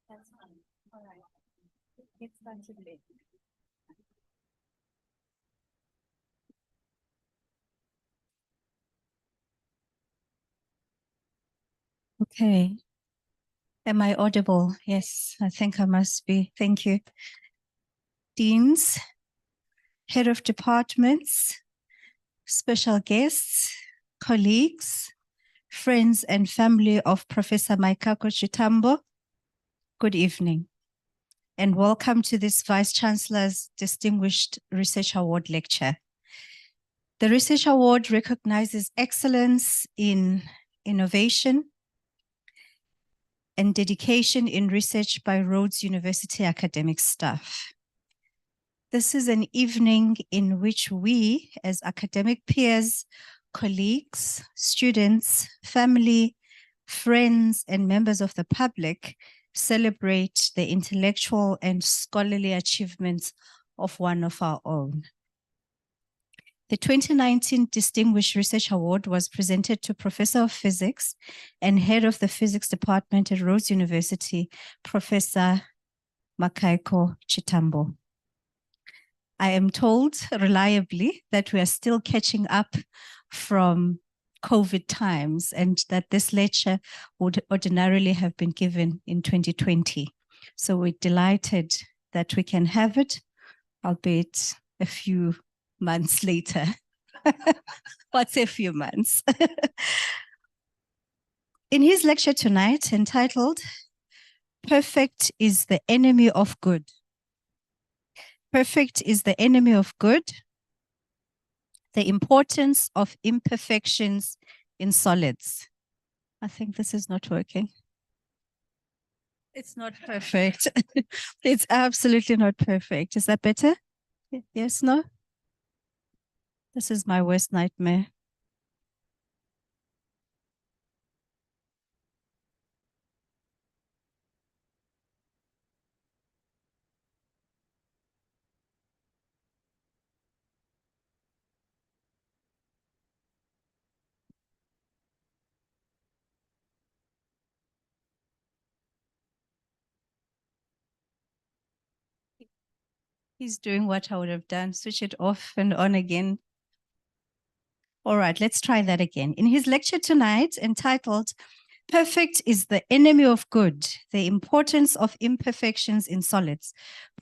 That's fine. All right. It's started late. Okay. Am I audible? Yes, I think I must be. Thank you. Deans, head of departments, special guests, colleagues, friends and family of Professor Maikako Chitambo, good evening, and welcome to this Vice-Chancellor's Distinguished Research Award lecture. The Research Award recognizes excellence in innovation and dedication in research by Rhodes University academic staff. This is an evening in which we, as academic peers, colleagues, students, family, friends, and members of the public celebrate the intellectual and scholarly achievements of one of our own. The 2019 Distinguished Research Award was presented to Professor of Physics and Head of the Physics Department at Rhodes University, Professor Maikako Chitambo. I am told reliably that we are still catching up from COVID times and that this lecture would ordinarily have been given in 2020. So we're delighted that we can have it, albeit a few months later. What's a few months? In his lecture tonight, entitled, Perfect is the Enemy of Good. Perfect is the enemy of good. The importance of imperfections in solids. I think this is not working. It's not perfect. It's absolutely not perfect. Is that better? Yes, no? This is my worst nightmare. He's doing what I would have done, switch it off and on again. All right, let's try that again. In his lecture tonight, entitled Perfect is the Enemy of Good, the Importance of Imperfections in Solids,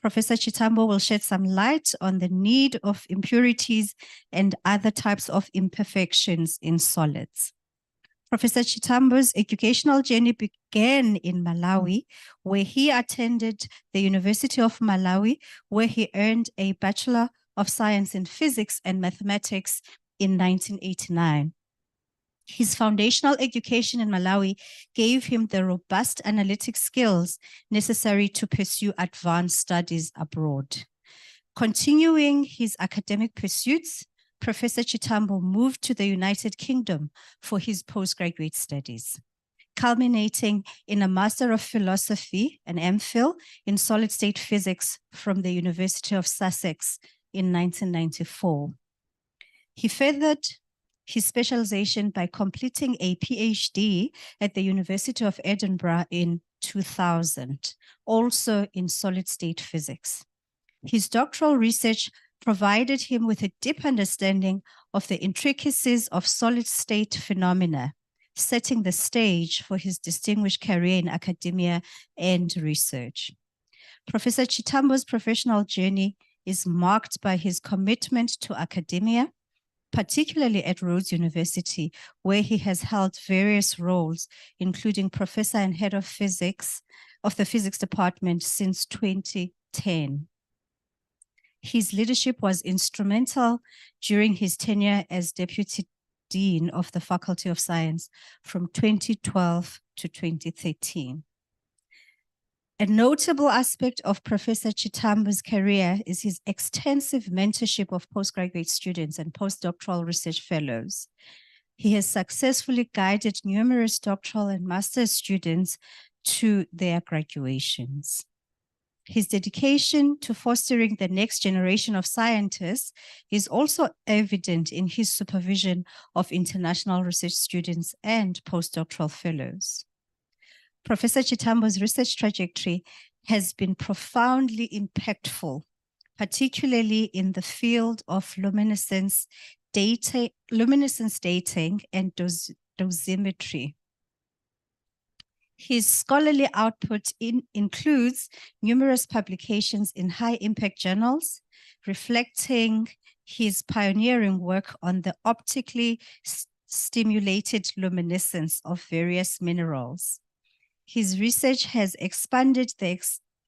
Professor Chitambo will shed some light on the need of impurities and other types of imperfections in solids. Professor Chitambo's educational journey began in Malawi, where he attended the University of Malawi, where he earned a Bachelor of Science in Physics and Mathematics in 1989. His foundational education in Malawi gave him the robust analytic skills necessary to pursue advanced studies abroad. Continuing his academic pursuits, Professor Chitambo moved to the United Kingdom for his postgraduate studies, culminating in a Master of Philosophy, an MPhil, in solid-state physics from the University of Sussex in 1994. He furthered his specialization by completing a PhD at the University of Edinburgh in 2000, also in solid-state physics. His doctoral research provided him with a deep understanding of the intricacies of solid-state phenomena, setting the stage for his distinguished career in academia and research. Professor Chitambo's professional journey is marked by his commitment to academia, particularly at Rhodes University, where he has held various roles, including professor and head of physics of the physics department since 2010. His leadership was instrumental during his tenure as Deputy Dean of the Faculty of Science from 2012 to 2013. A notable aspect of Professor Chitambo's career is his extensive mentorship of postgraduate students and postdoctoral research fellows. He has successfully guided numerous doctoral and master's students to their graduations. His dedication to fostering the next generation of scientists is also evident in his supervision of international research students and postdoctoral fellows. Professor Chitambo's research trajectory has been profoundly impactful, particularly in the field of luminescence dating and dosimetry. His scholarly output includes numerous publications in high-impact journals, reflecting his pioneering work on the optically stimulated luminescence of various minerals. His research has expanded the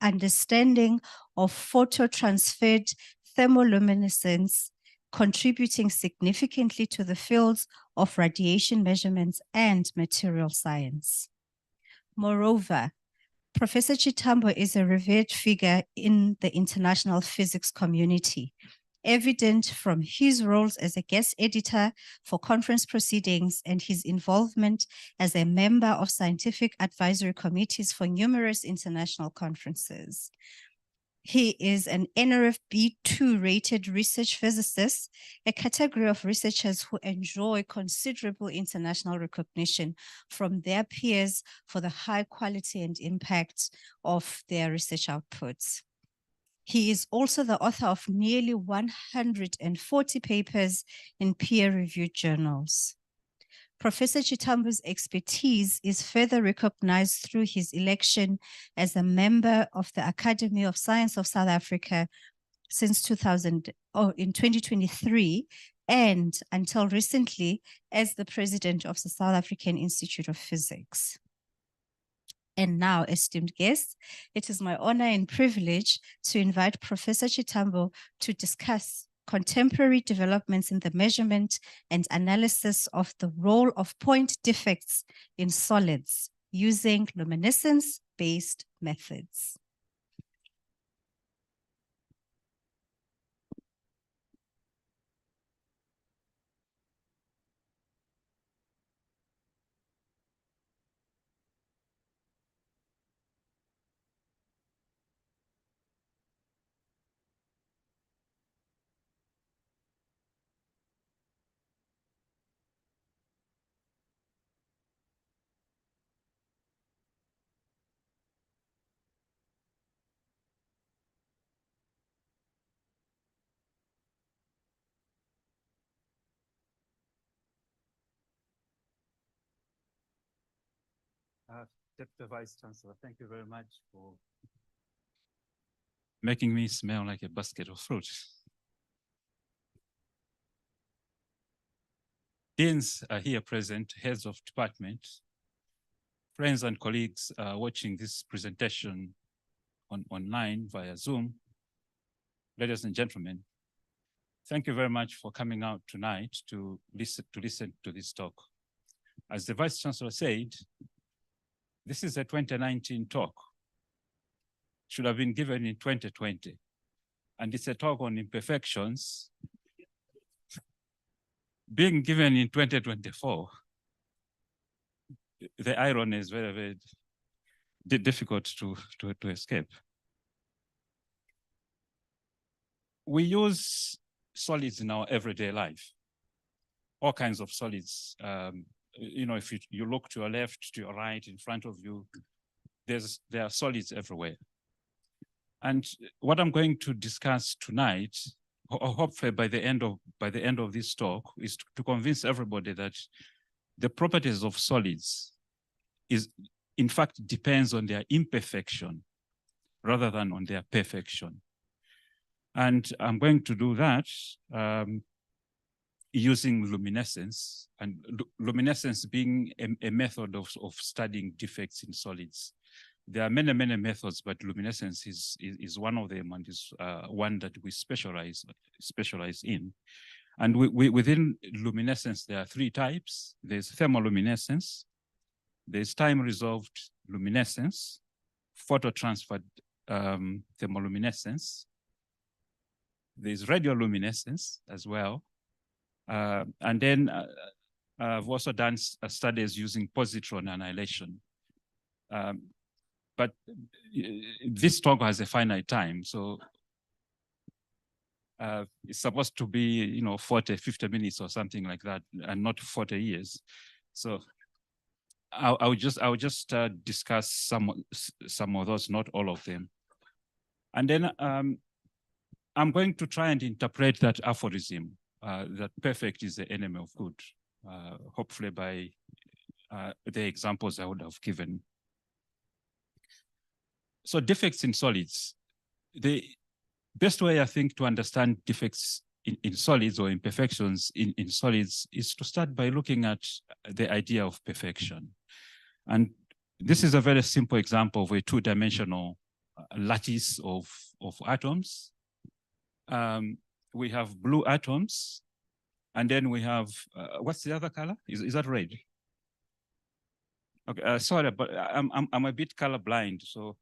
understanding of phototransferred thermoluminescence, contributing significantly to the fields of radiation measurements and material science. Moreover, Professor Chitambo is a revered figure in the international physics community, evident from his roles as a guest editor for conference proceedings and his involvement as a member of scientific advisory committees for numerous international conferences. He is an NRF B2 rated research physicist, a category of researchers who enjoy considerable international recognition from their peers for the high quality and impact of their research outputs. He is also the author of nearly 140 papers in peer-reviewed journals. Professor Chitambo's expertise is further recognized through his election as a member of the Academy of Science of South Africa since in 2023, and until recently as the president of the South African Institute of Physics. And now, esteemed guests, it is my honor and privilege to invite Professor Chitambo to discuss contemporary developments in the measurement and analysis of the role of point defects in solids using luminescence-based methods. Deputy Vice-Chancellor, thank you very much for making me smell like a basket of fruit. Deans are here present, heads of department, friends and colleagues watching this presentation online via Zoom. Ladies and gentlemen, thank you very much for coming out tonight to listen to this talk. As the Vice-Chancellor said, this is a 2019 talk. Should have been given in 2020. And it's a talk on imperfections being given in 2024. The irony is very, very difficult to escape. We use solids in our everyday life, all kinds of solids. You know, if you look to your left, to your right, in front of you, there are solids everywhere. And what I'm going to discuss tonight, hopefully by the end of this talk, is to convince everybody that the properties of solids in fact depends on their imperfection rather than on their perfection. And I'm going to do that using luminescence, and luminescence being a method of studying defects in solids. There are many, many methods, but luminescence is one of them, and is one that we specialize in. And within luminescence, there are three types. There's thermoluminescence, there's time-resolved luminescence, phototransferred thermoluminescence, there's radioluminescence as well. And then I've also done studies using positron annihilation. But this talk has a finite time, so it's supposed to be, 40, 50 minutes or something like that, and not 40 years. So I'll just discuss some of those, not all of them. And then I'm going to try and interpret that aphorism, that perfect is the enemy of good, hopefully by the examples I would have given. So defects in solids. The best way, I think, to understand defects in solids or imperfections in solids is to start by looking at the idea of perfection. And this is a very simple example of a two-dimensional lattice of atoms. We have blue atoms, and then we have, what's the other color? Is that red? Okay, sorry, but I'm a bit colorblind, so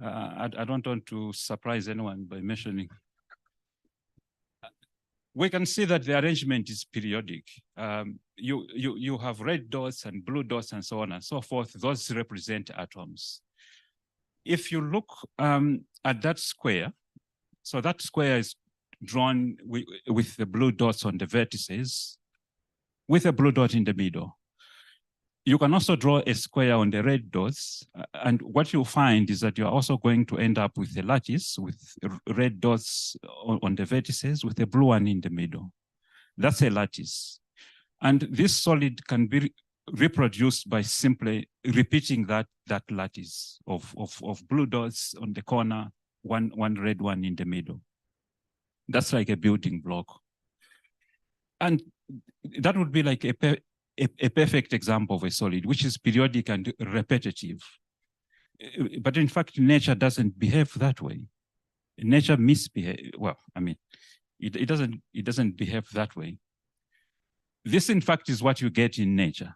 I don't want to surprise anyone by mentioning. We can see that the arrangement is periodic. You have red dots and blue dots and so on and so forth. Those represent atoms. If you look at that square, so that square is drawn with the blue dots on the vertices, with a blue dot in the middle. You can also draw a square on the red dots, and what you'll find is that you're also going to end up with a lattice with red dots on the vertices with a blue one in the middle. That's a lattice. And this solid can be reproduced by simply repeating that lattice of blue dots on the corner, one red one in the middle. That's like a building block. And that would be like a perfect example of a solid, which is periodic and repetitive. But in fact, nature doesn't behave that way. Nature misbehaves. Well, I mean, It doesn't behave that way. This, in fact, is what you get in nature.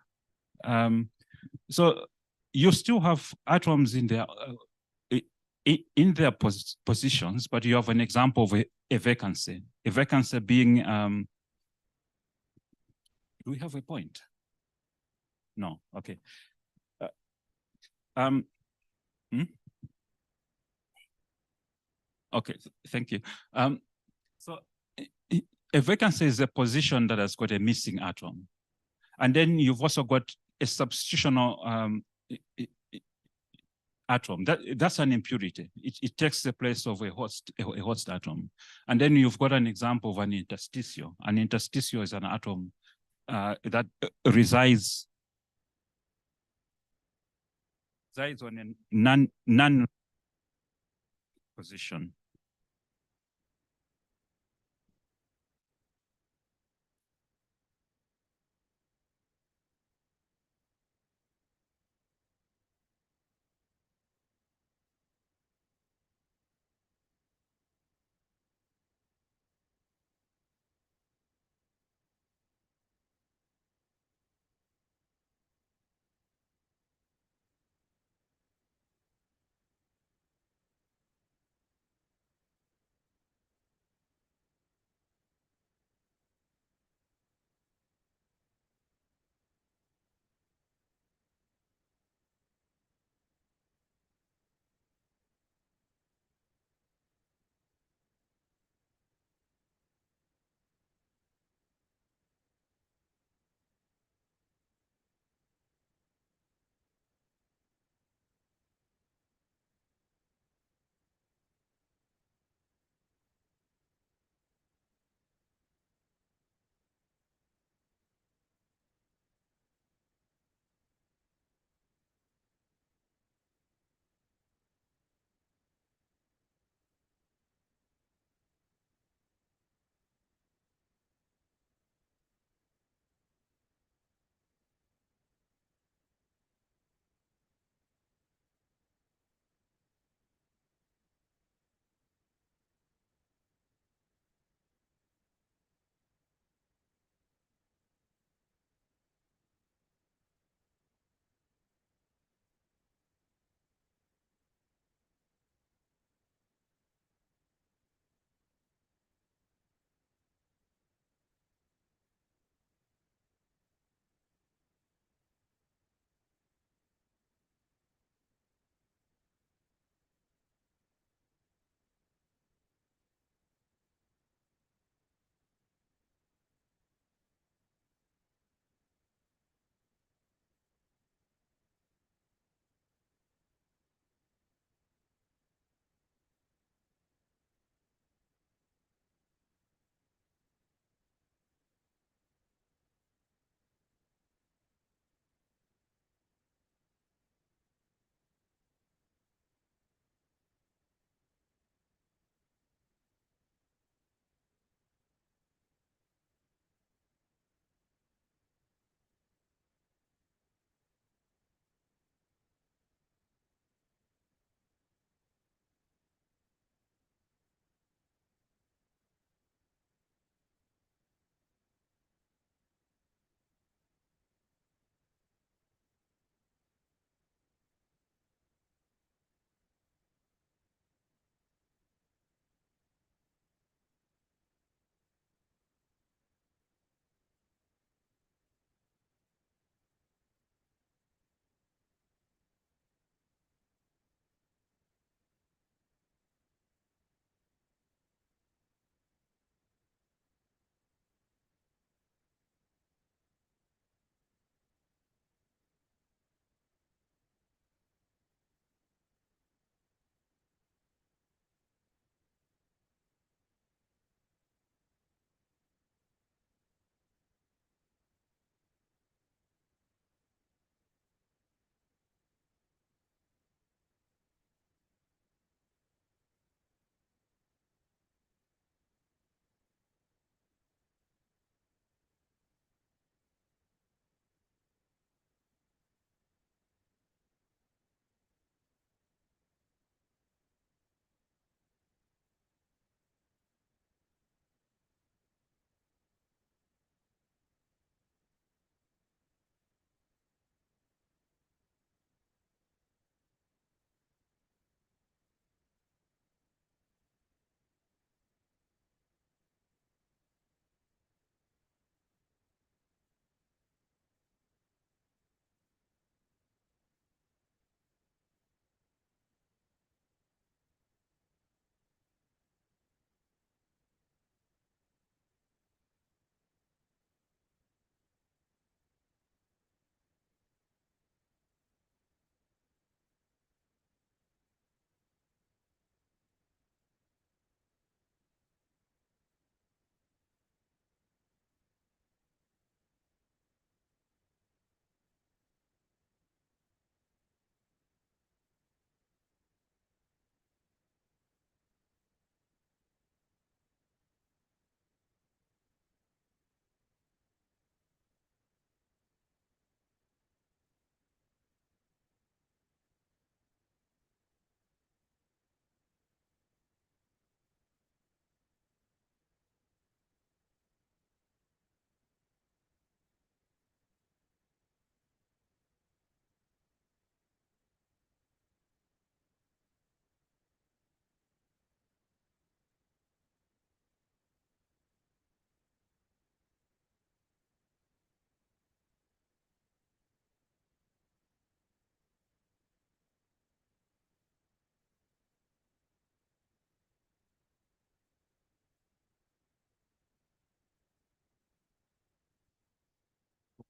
So you still have atoms in their positions, but you have an example of a vacancy. A vacancy being, do we have a point? No, okay. Okay, thank you. So a vacancy is a position that has got a missing atom. And then you've also got a substitutional atom. That's an impurity. It takes the place of a host atom. And then you've got an example of an interstitial. An interstitial is an atom that resides on a non position.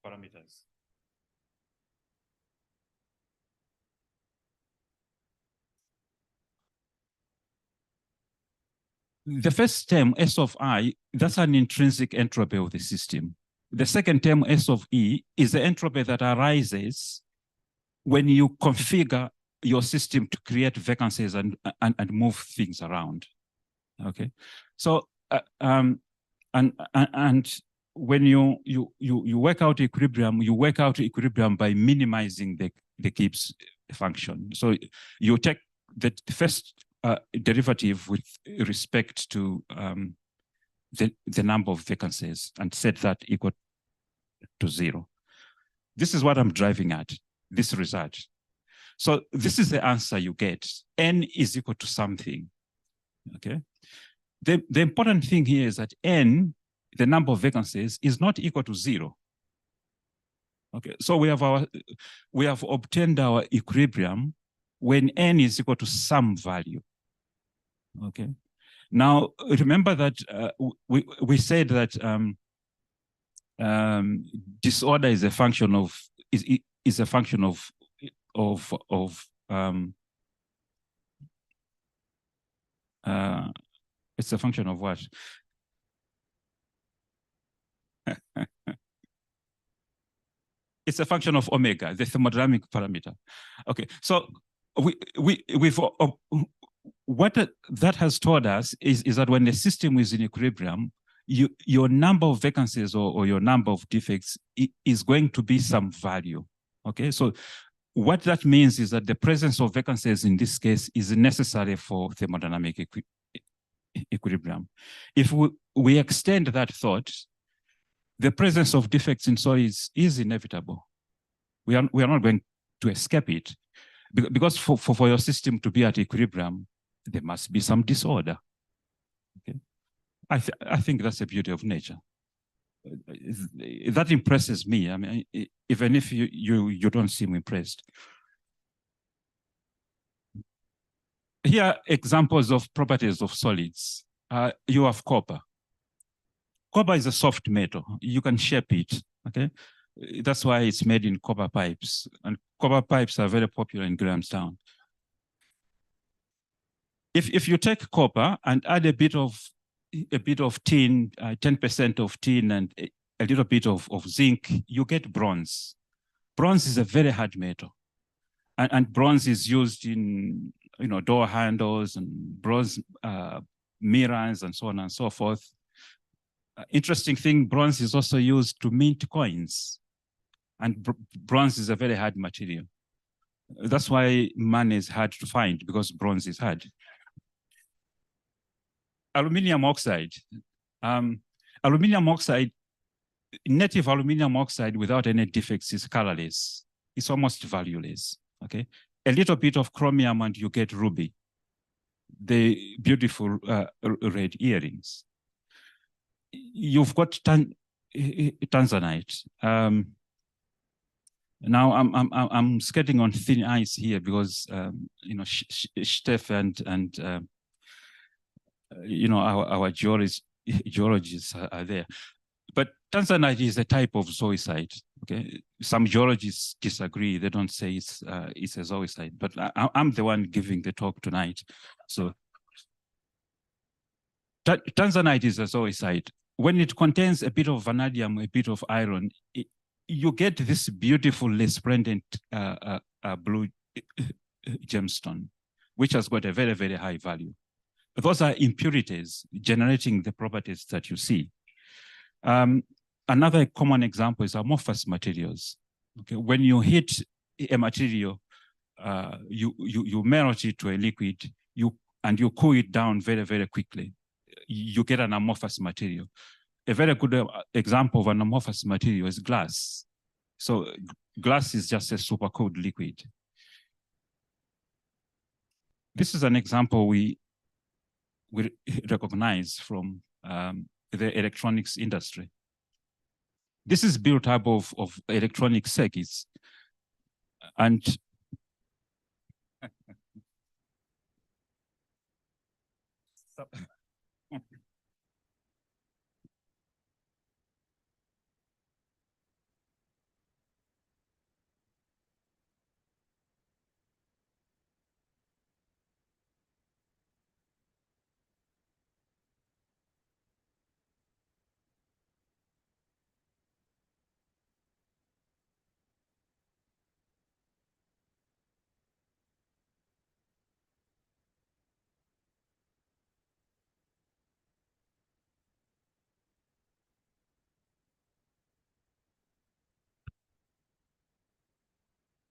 parameters. The first term, S of I, that's an intrinsic entropy of the system. The second term, S of E, is the entropy that arises when you configure your system to create vacancies and move things around. Okay, so and when you work out equilibrium by minimizing the Gibbs function. So you take the first derivative with respect to the number of vacancies and set that equal to 0. This is what I'm driving at, this result. So this is the answer you get. N is equal to something, okay? The important thing here is that N, the number of vacancies, is not equal to 0. Okay, so we have obtained our equilibrium when N is equal to some value. Okay, now remember that we said that disorder is a function of is a function of it's a function of what? It's a function of omega, the thermodynamic parameter. Okay, so we've what that has told us is that when the system is in equilibrium, your number of vacancies or your number of defects is going to be some value. Okay, so what that means is that the presence of vacancies in this case is necessary for thermodynamic equilibrium. If we extend that thought, the presence of defects in soil is inevitable. We are not going to escape it, because for your system to be at equilibrium, there must be some disorder. Okay, I think that's the beauty of nature. That impresses me. I mean, even if you don't seem impressed. Here are examples of properties of solids. You have copper. Copper is a soft metal. You can shape it, okay? That's why it's made in copper pipes. And copper pipes are very popular in Grahamstown. If you take copper and add a bit of tin, 10% of tin and a little bit of zinc, you get bronze. Bronze is a very hard metal. And bronze is used in door handles and bronze mirrors and so on and so forth. Interesting thing, bronze is also used to mint coins. And bronze is a very hard material. That's why money is hard to find, because bronze is hard. Aluminium oxide. Aluminium oxide, native aluminium oxide without any defects is colorless. It's almost valueless, okay? A little bit of chromium and you get ruby, the beautiful red earrings. You've got tanzanite. Now I'm skating on thin ice here because Steph and our geologists are there. But tanzanite is a type of zoisite. Okay, some geologists disagree. They don't say it's a zoisite, but I'm the one giving the talk tonight. So tanzanite is a zoisite. When it contains a bit of vanadium, a bit of iron, you get this beautiful resplendent blue gemstone, which has got a very, very high value. Those are impurities generating the properties that you see. Another common example is amorphous materials. Okay, when you heat a material, you melt it to a liquid, and you cool it down very, very quickly. You get an amorphous material. A very good example of an amorphous material is glass. So glass is just a supercooled liquid. This is an example we recognize from the electronics industry. This is built up of electronic circuits. And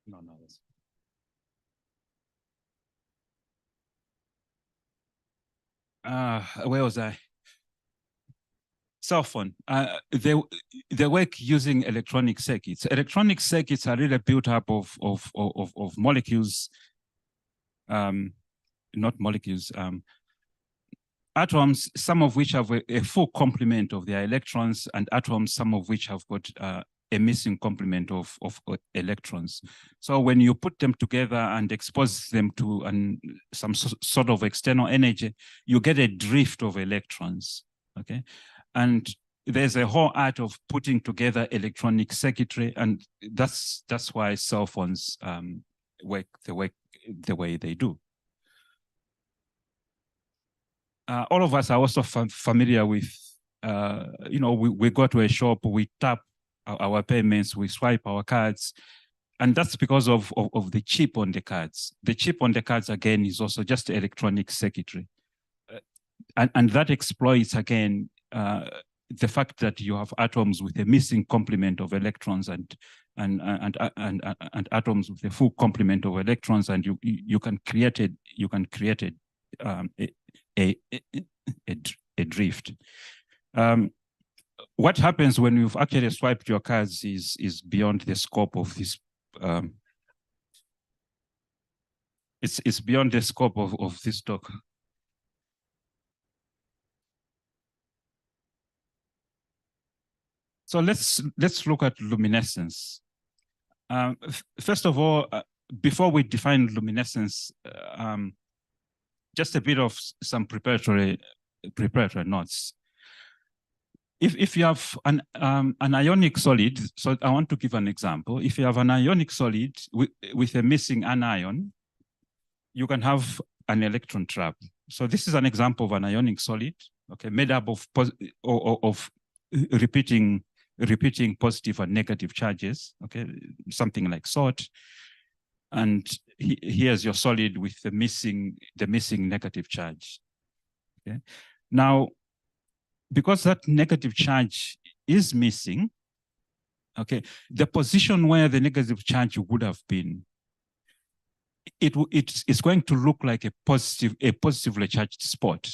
No. Where was I? Cell phone. They work using electronic circuits. Electronic circuits are really built up of molecules, not molecules, atoms, some of which have a full complement of their electrons, and atoms, some of which have got a missing complement of electrons. So when you put them together and expose them to some sort of external energy, you get a drift of electrons, okay? And there's a whole art of putting together electronic circuitry, and that's why cell phones work the way they do. All of us are also familiar with, we go to a shop, we tap our payments, we swipe our cards, and that's because of the chip on the cards. The chip on the cards, again, is also just electronic circuitry. And that exploits, again, the fact that you have atoms with a missing complement of electrons and atoms with a full complement of electrons, and you can create a drift. What happens when you've actually swiped your cards is beyond the scope of this. It's beyond the scope of this talk. So let's look at luminescence. First of all, before we define luminescence, just a bit of some preparatory notes. If you have an ionic solid, so I want to give an example. If you have an ionic solid with a missing anion, you can have an electron trap. So this is an example of an ionic solid, okay, made up of repeating positive and negative charges, okay, something like salt. And here's your solid with the missing negative charge. Okay, now, because that negative charge is missing, okay, the position where the negative charge would have been, it's going to look like a positively charged spot,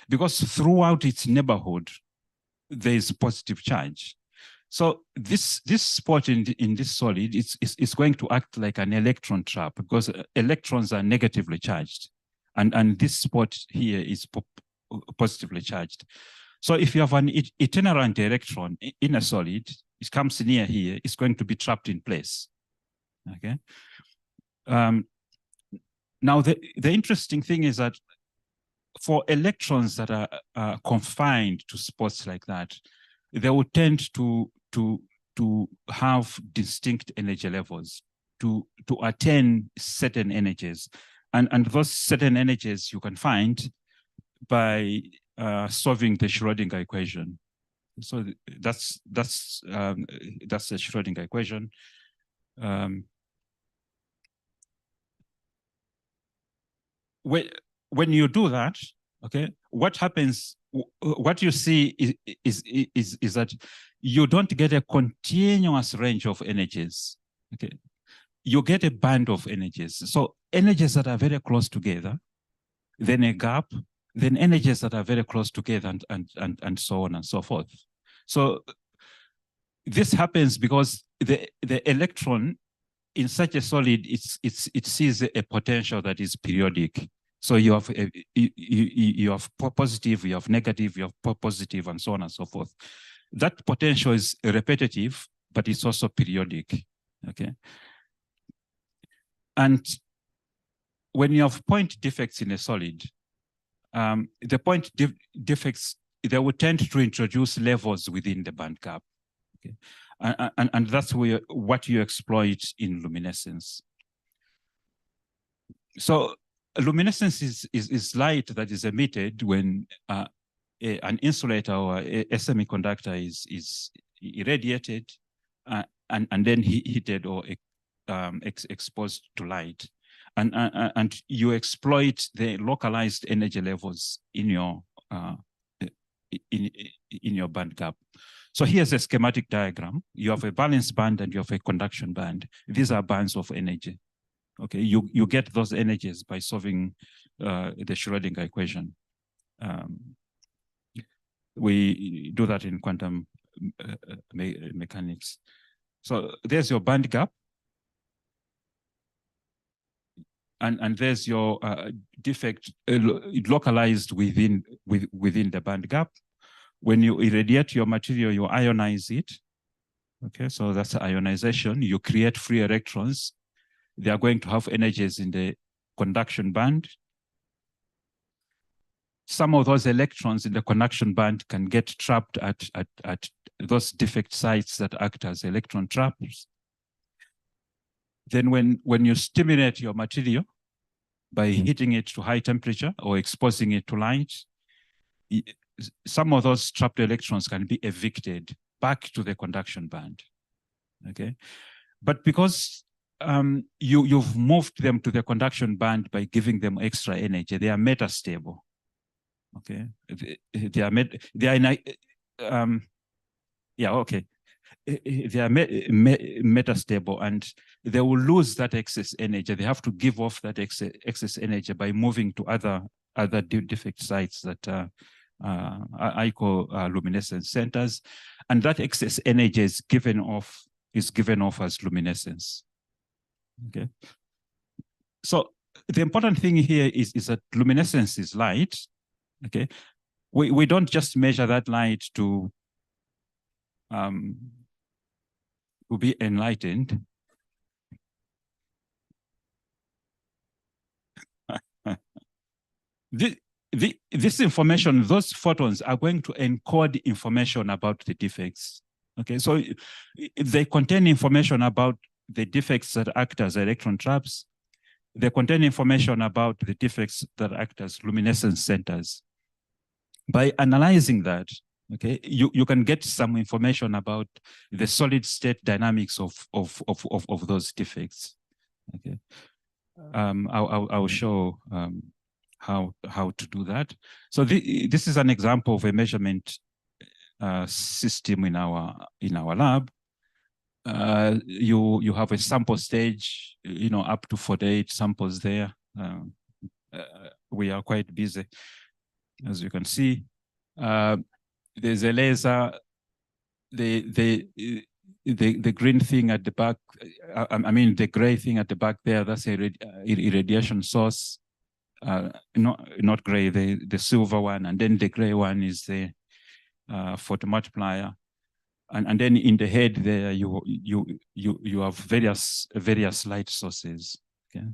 because throughout its neighborhood there is positive charge. So this spot in this solid is going to act like an electron trap, because electrons are negatively charged, and this spot here is positively charged. So if you have an itinerant electron in a solid, it comes near here, it's going to be trapped in place. Okay. Now the interesting thing is that for electrons that are confined to spots like that, they will tend to have distinct energy levels, to attain certain energies, and those certain energies you can find by solving the Schrödinger equation. So that's the Schrödinger equation. When you do that, okay, what happens? What you see is that you don't get a continuous range of energies. Okay, you get a band of energies. So energies that are very close together, then a gap, then energies that are very close together, and so on and so forth. So this happens because the electron in such a solid, it sees a potential that is periodic. So you have you have positive, you have negative, you have positive, and so on and so forth. That potential is repetitive, but it's also periodic. Okay. And when you have point defects in a solid, the point defects, they will tend to introduce levels within the band gap. Okay. And that's what you exploit in luminescence. So luminescence is light that is emitted when an insulator or a semiconductor is irradiated and then heated or exposed to light. And you exploit the localized energy levels in your band gap. So here's a schematic diagram. You have a valence band and you have a conduction band. These are bands of energy. Okay, you get those energies by solving the Schrodinger equation. We do that in quantum mechanics. So there's your band gap. And there's your defect localized within the band gap. When you irradiate your material, you ionize it. Okay, so that's ionization. You create free electrons. They are going to have energies in the conduction band. Some of those electrons in the conduction band can get trapped at those defect sites that act as electron traps. Then when you stimulate your material by heating it to high temperature or exposing it to light, some of those trapped electrons can be evicted back to the conduction band. Okay, but because you've moved them to the conduction band by giving them extra energy, they are metastable. Okay, they are metastable, and they will lose that excess energy. They have to give off that excess energy by moving to other defect sites that I call luminescence centers, and that excess energy is given off as luminescence. Okay, so the important thing here is that luminescence is light. Okay, we don't just measure that light to be enlightened. This information, those photons are going to encode information about the defects. Okay, so they contain information about the defects that act as electron traps. They contain information about the defects that act as luminescence centers. By analyzing that, okay, you can get some information about the solid state dynamics of those defects. Okay, I'll show how to do that. So this is an example of a measurement system in our lab. You have a sample stage, up to 48 samples there. We are quite busy, as you can see. There's a laser. The green thing at the back, the gray thing at the back there, that's a irradiation source. Not gray, the silver one, and then the gray one is the photomultiplier. And then in the head there, you have various light sources. Okay.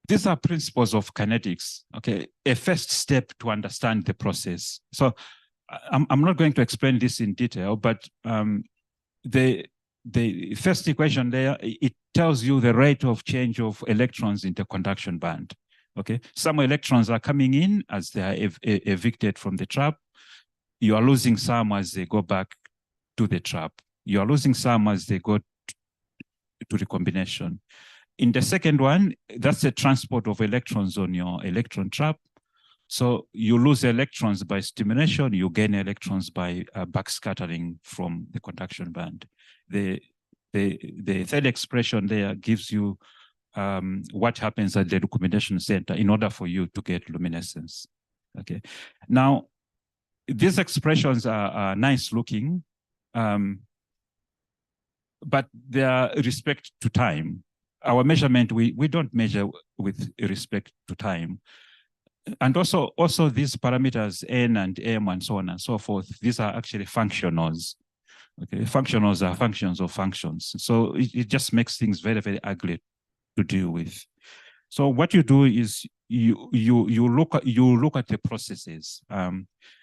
These are principles of kinetics. Okay, a first step to understand the process. So I'm not going to explain this in detail, but the first equation there, it tells you the rate of change of electrons in the conduction band. Okay, some electrons are coming in as they are evicted from the trap. You are losing some as they go back to the trap. You are losing some as they go to recombination. In the second one, that's the transport of electrons on your electron trap. So you lose electrons by stimulation, you gain electrons by backscattering from the conduction band. The third expression there gives you what happens at the recombination center in order for you to get luminescence. Okay. Now, these expressions are nice looking, but they are respect to time. Our measurement, we don't measure with respect to time. And also these parameters N and M and so on and so forth, these are actually functionals. Okay, functionals are functions of functions. So it just makes things very, very ugly to deal with. So what you do is you look at the processes.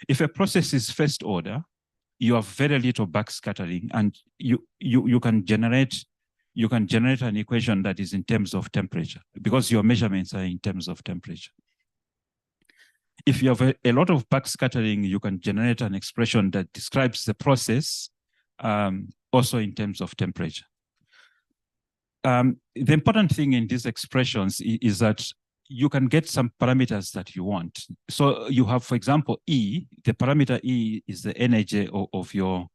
If a process is first order, you have very little backscattering, and you can generate an equation that is in terms of temperature, because your measurements are in terms of temperature. If you have a lot of backscattering, you can generate an expression that describes the process also in terms of temperature. The important thing in these expressions is that you can get some parameters that you want. So you have, for example, E. The parameter E is the energy of your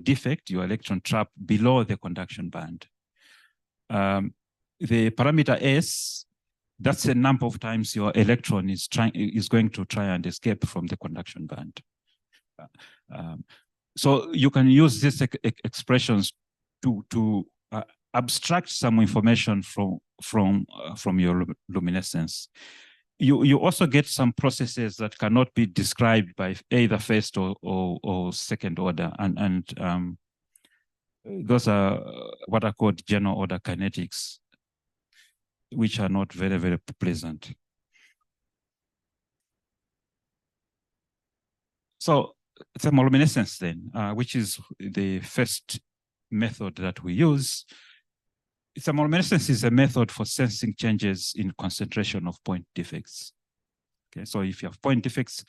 defect, your electron trap below the conduction band. The parameter S, that's the number of times your electron is going to try and escape from the conduction band. So you can use these expressions to abstract some information from your luminescence. You also get some processes that cannot be described by either first or second order, and those are what are called general order kinetics, which are not very, very pleasant. So thermoluminescence then, which is the first method that we use. Thermoluminescence is a method for sensing changes in concentration of point defects. Okay, so if you have point defects,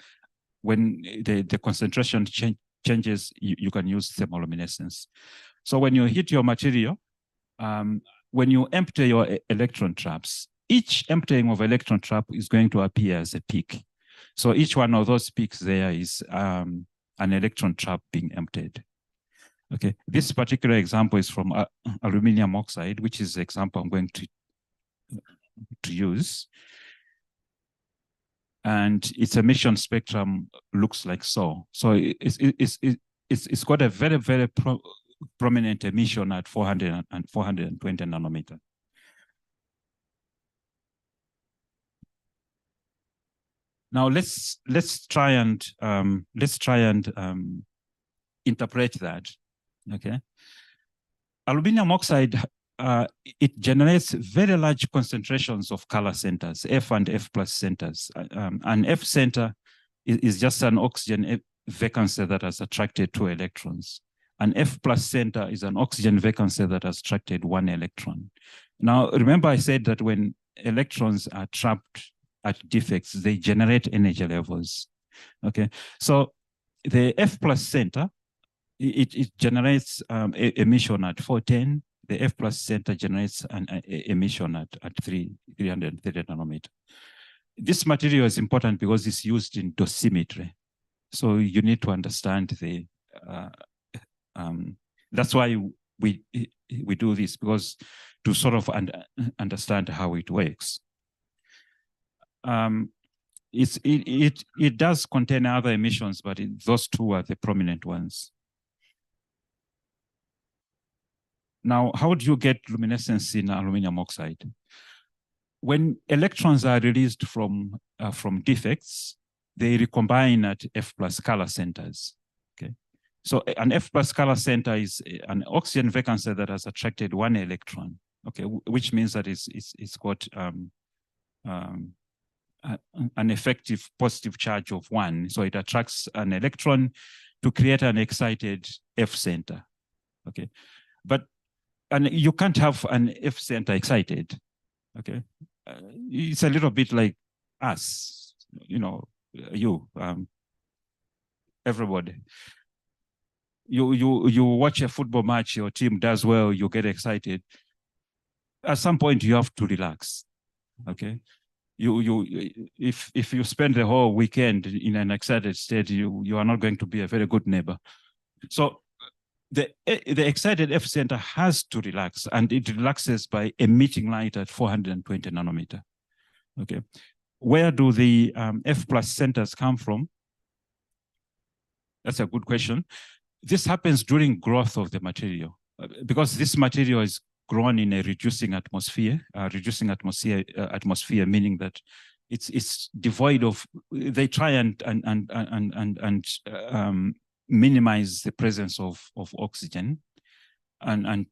when the concentration changes, you can use thermoluminescence. So when you hit your material, when you empty your electron traps, each emptying of electron trap is going to appear as a peak. So each one of those peaks there is an electron trap being emptied. Okay, this particular example is from aluminum oxide, which is the example I'm going to use. And its emission spectrum looks like so. So it's got a very, very prominent emission at 400 and 420 nanometer. Now let's try and interpret that. Okay, aluminum oxide, it generates very large concentrations of color centers, F and F plus centers. An F center is just an oxygen vacancy that has attracted 2 electrons. An F plus center is an oxygen vacancy that has attracted 1 electron. Now, remember I said that when electrons are trapped at defects, they generate energy levels. Okay, so the F plus center, it generates emission at 410. The F plus center generates an emission at 330 nanometer. This material is important because it's used in dosimetry. So you need to understand the, that's why we do this, because to sort of understand how it works. It does contain other emissions, but those 2 are the prominent ones. Now, how do you get luminescence in aluminum oxide? When electrons are released from defects, they recombine at F plus color centers. Okay, so an F plus color center is an oxygen vacancy that has attracted 1 electron. Okay, which means that it's got an effective positive charge of 1. So it attracts an electron to create an excited F center. Okay, and you can't have an F center excited. Okay, it's a little bit like us, you know, everybody. You watch a football match, your team does well, you get excited. At some point, you have to relax. Okay, if you spend the whole weekend in an excited state, you are not going to be a very good neighbor. So the excited F center has to relax, and it relaxes by emitting light at 420 nanometer. Okay, where do the F plus centers come from? That's a good question. This happens during growth of the material, because this material is grown in a reducing atmosphere. Atmosphere meaning that it's devoid of. They try and minimize the presence of oxygen and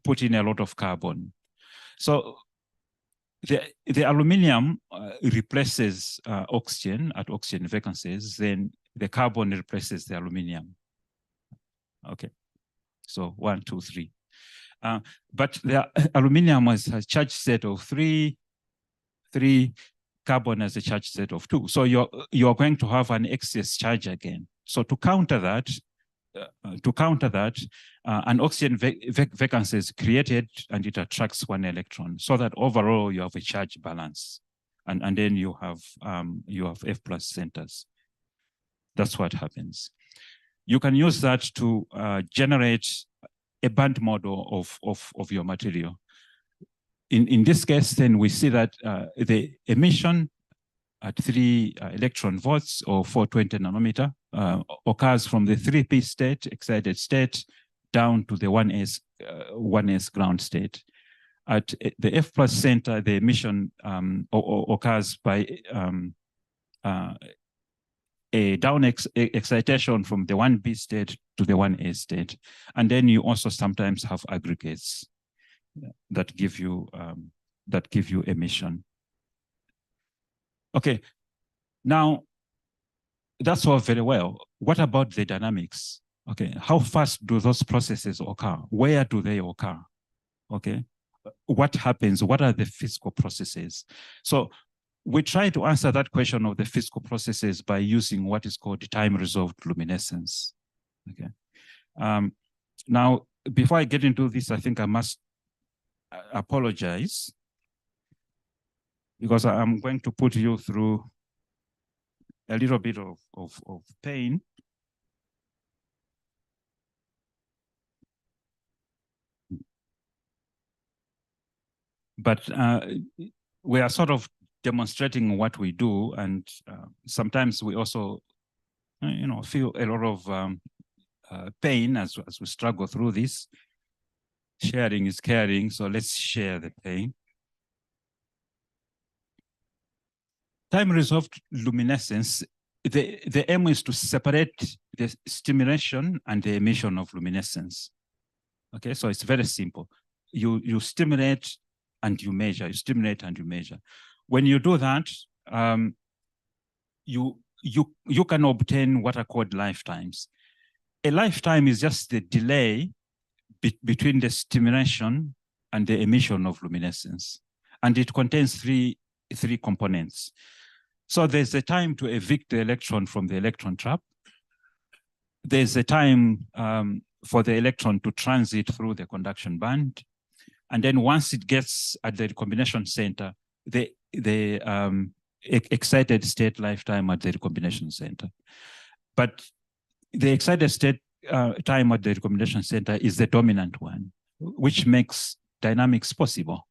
put in a lot of carbon. So the aluminum replaces oxygen at oxygen vacancies, then the carbon replaces the aluminum. Okay, so 1, 2, 3. But the aluminum has a charge set of 3, carbon has a charge set of 2. So you're going to have an excess charge again. So to counter that, to counter that, an oxygen vacancy is created and it attracts one electron, so that overall you have a charge balance, and then you have F plus centers. That's what happens. You can use that to generate a band model of your material. In this case, then we see that the emission at 3 electron volts or 420 nanometer occurs from the 3p state, excited state, down to the 1s ground state. At the F plus center, the emission occurs by a down excitation from the 1b state to the 1a state. And then you also sometimes have aggregates that give you emission. Okay, now that's all very well. What about the dynamics? Okay, how fast do those processes occur? Where do they occur? Okay, what happens? What are the physical processes? So we try to answer that question of the physical processes by using what is called time-resolved luminescence. Okay. Now, before I get into this, I think I must apologize, because I'm going to put you through a little bit of pain. But we are sort of demonstrating what we do, and sometimes we also, feel a lot of pain as we struggle through this. Sharing is caring, so let's share the pain. Time-resolved luminescence, the aim is to separate the stimulation and the emission of luminescence. Okay, so it's very simple. You stimulate and you measure, you stimulate and you measure. When you do that, you can obtain what are called lifetimes. A lifetime is just the delay between the stimulation and the emission of luminescence. And it contains three components. So there's a time to evict the electron from the electron trap. There's a time for the electron to transit through the conduction band. And then once it gets at the recombination center, the excited state lifetime at the recombination center. But the excited state time at the recombination center is the dominant one, which makes dynamics possible.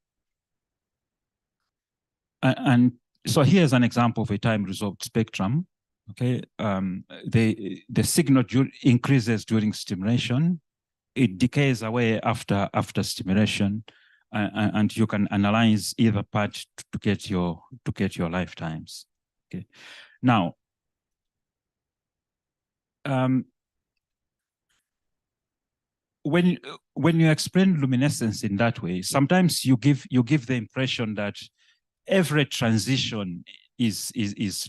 And so here's an example of a time-resolved spectrum. Okay, the signal increases during stimulation. It decays away after stimulation, and you can analyze either part to get your lifetimes. Okay, now when you explain luminescence in that way, sometimes you give the impression that every transition is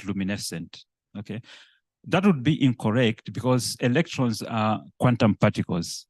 luminescent. Okay, that would be incorrect, because electrons are quantum particles.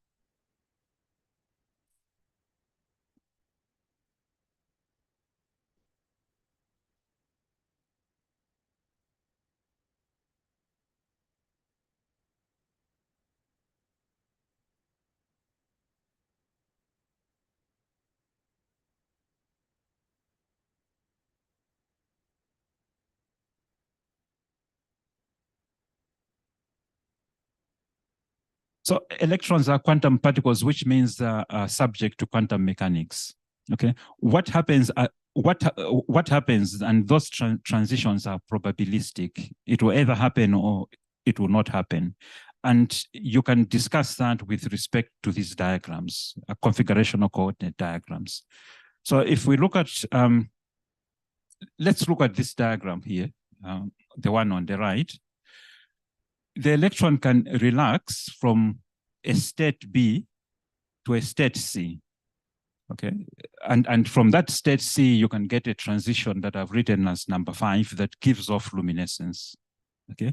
So electrons are quantum particles, which means subject to quantum mechanics. Okay, what happens? What happens? And those transitions are probabilistic. It will either happen or it will not happen, and you can discuss that with respect to these diagrams, configurational coordinate diagrams. So if we look at, let's look at this diagram here, the one on the right. The electron can relax from a state B to a state C. Okay, and from that state C, you can get a transition that I've written as number 5 that gives off luminescence. Okay,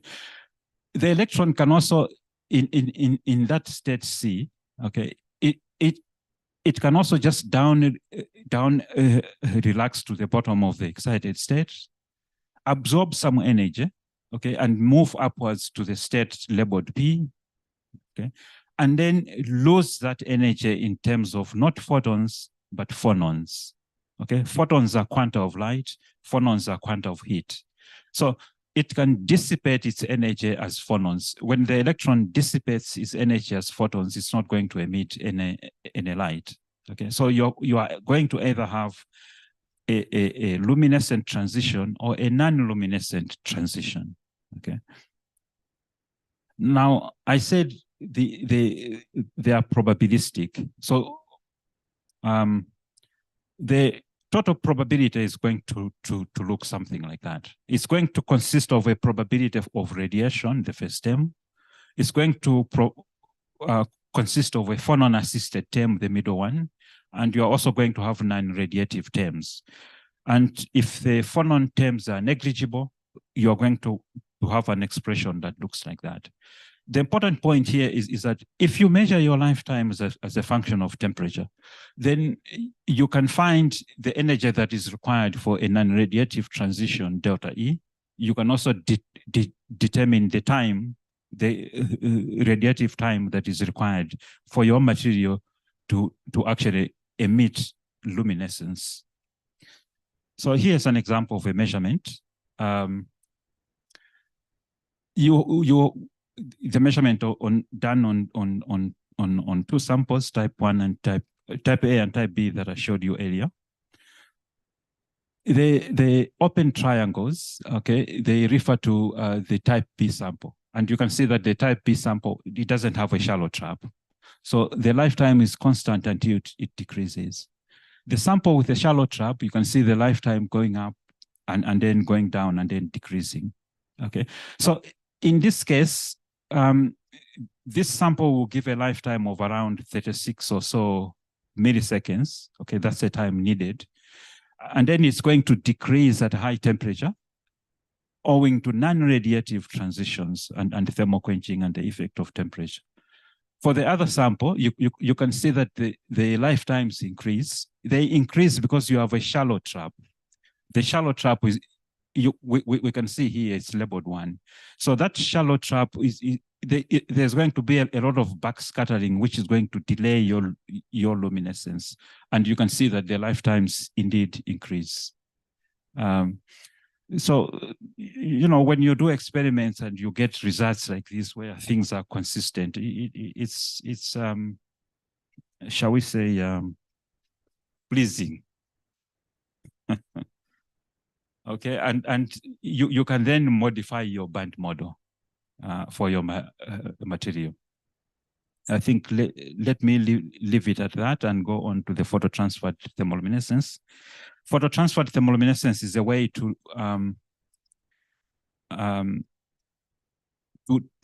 the electron can also in that state C. Okay, it can also just down relax to the bottom of the excited state, absorb some energy. Okay, and move upwards to the state labeled P, okay? And then lose that energy in terms of not photons, but phonons, okay? Photons are quanta of light, phonons are quanta of heat. So it can dissipate its energy as phonons. When the electron dissipates its energy as photons, it's not going to emit any light, okay? So you are going to either have a luminescent transition or a non-luminescent transition, okay? Now, I said they are probabilistic. So the total probability is going to look something like that. It's going to consist of a probability of radiation, the first term. It's going to consist of a phonon-assisted term, the middle one, and you're also going to have non-radiative terms. And if the phonon terms are negligible, you're going to have an expression that looks like that. The important point here is that if you measure your lifetime as a function of temperature, then you can find the energy that is required for a non-radiative transition, delta E. You can also determine the time, the radiative time that is required for your material to actually emit luminescence. So here's an example of a measurement. The measurement done on two samples, type 1 and type A and type B that I showed you earlier. The open triangles, okay, they refer to the type B sample. And you can see that the type B sample, it doesn't have a shallow trap. So the lifetime is constant until it decreases. The sample with a shallow trap, you can see the lifetime going up and then going down and then decreasing. Okay, so in this case, this sample will give a lifetime of around 36 or so milliseconds. Okay, that's the time needed. And then it's going to decrease at high temperature owing to non-radiative transitions and thermal quenching and the effect of temperature. For the other sample, you can see that the lifetimes increase. They increase because you have a shallow trap. The shallow trap is, we can see here it's labeled 1. So that shallow trap there's going to be a lot of backscattering, which is going to delay your luminescence. And you can see that the lifetimes indeed increase. So, you know, when you do experiments and you get results like this where things are consistent, it's shall we say, pleasing. Okay, and you can then modify your band model for your material. I think let me leave it at that and go on to the phototransferred thermoluminescence. Phototransferred thermoluminescence is a way to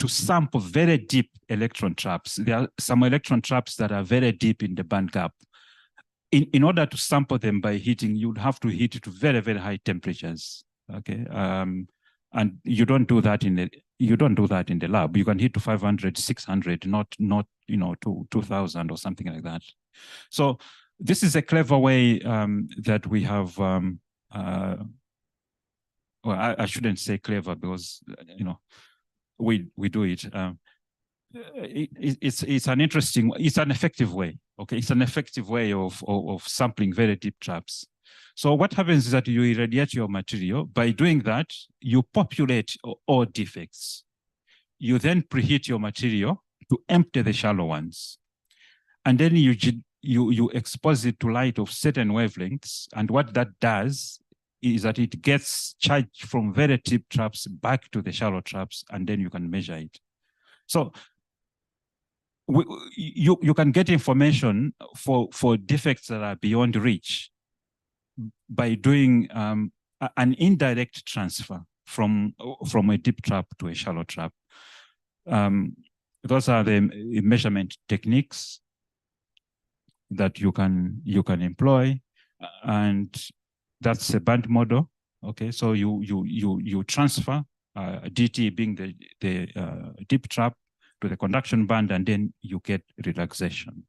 sample very deep electron traps. There are some electron traps that are very deep in the band gap. In order to sample them by heating, you'd have to heat it to very, very high temperatures. Okay, and you don't do that in the lab. You can heat to 500, 600, not to 2000 or something like that. So this is a clever way that we have. Well, I shouldn't say clever because we do it. It's an interesting, it's an effective way. Okay, it's an effective way of sampling very deep traps. So what happens is that you irradiate your material. By doing that, you populate all defects. You then preheat your material to empty the shallow ones. And then you expose it to light of certain wavelengths. And what that does is that it gets charged from very deep traps back to the shallow traps, and then you can measure it. So you can get information for defects that are beyond reach by doing an indirect transfer from a deep trap to a shallow trap. Those are the measurement techniques that you can employ, and that's a band model. Okay, so you transfer DT being the deep trap to the conduction band, and then you get relaxation.